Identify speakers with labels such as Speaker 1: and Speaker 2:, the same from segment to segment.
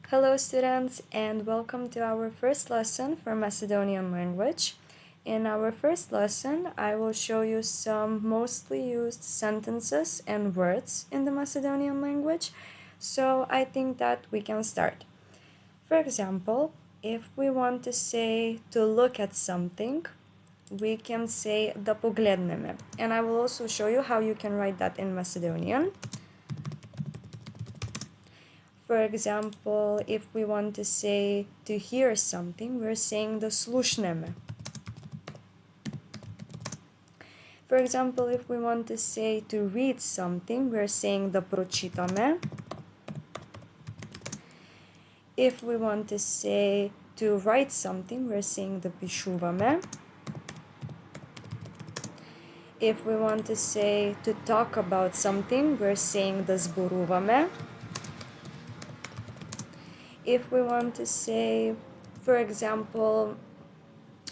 Speaker 1: Hello students and welcome to our first lesson for Macedonian language. In our first lesson, I will show you some mostly used sentences and words in the Macedonian language, so I think that we can start. For example, if we want to say to look at something, we can say da pogledneme, and I will also show you how you can write that in Macedonian. For example, if we want to say to hear something, we're saying da slušneme. For example, if we want to say to read something, we're saying da pročitame. If we want to say to write something, we're saying da pišuvame. If we want to say to talk about something, we're saying da zboruvame. If we want to say, for example,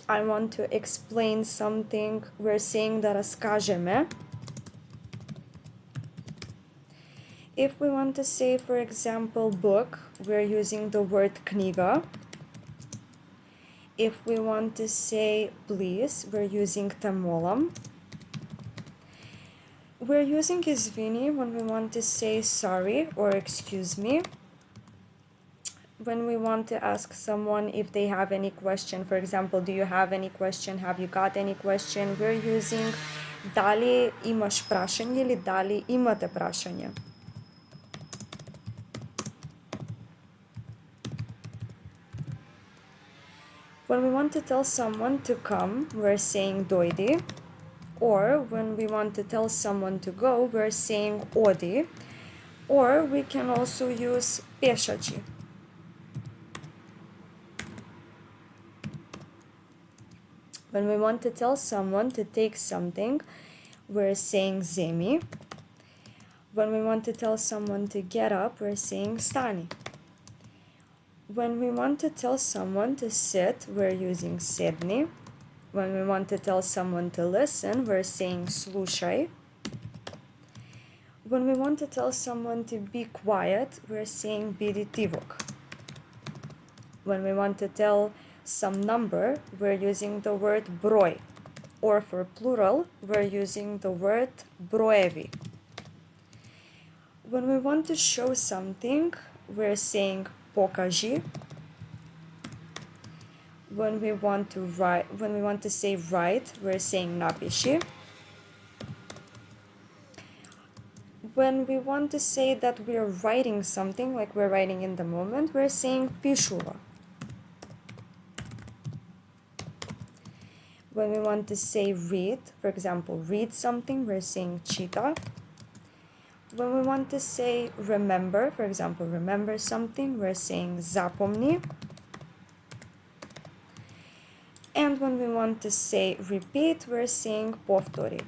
Speaker 1: I want to explain something, we're saying da razkažeme. If we want to say, for example, book, we're using the word knjiga. If we want to say please, we're using te molim. We're using izvini when we want to say sorry or excuse me. When we want to ask someone if they have any question, for example, do you have any question, have you got any question, we're using dali imaš prašanje ili dali imate prašanje. When we want to tell someone to come, we're saying dojdi, or when we want to tell someone to go, we're saying odi, or we can also use pešači. When we want to tell someone to take something, we're saying zemi. When we want to tell someone to get up, we're saying stani. When we want to tell someone to sit, we're using sedni. When we want to tell someone to listen, we're saying slušaj. When we want to tell someone to be quiet, we're saying bidi tivok. When we want to tell some number, we're using the word broj, or for plural, we're using the word brojevi. When we want to show something, we're saying pokaži. When we want to say write, we're saying napiši. When we want to say that we're writing something, like we're writing in the moment, we're saying pišuva. When we want to say read, for example, read something, we're saying čita. When we want to say remember, for example, remember something, we're saying zapomni. And when we want to say repeat, we're saying povtori.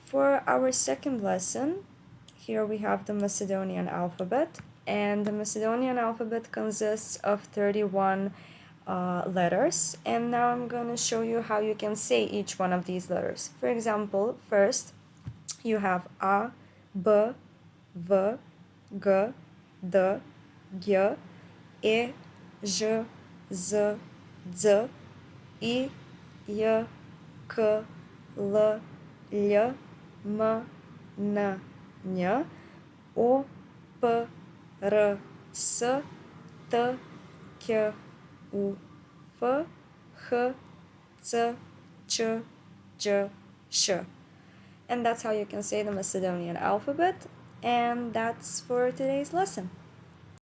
Speaker 1: For our second lesson, here we have the Macedonian alphabet, and the Macedonian alphabet consists of 31 letters, and now I'm going to show you how you can say each one of these letters. For example, first you have A, B, V, G, D, G, E, Ž, Z, D, I, J, K, L, L, M, N, Ň, O, P, R, S, T, K, U, F, H, C, Č, Č, Š. And that's how you can say the Macedonian alphabet, and that's for today's lesson.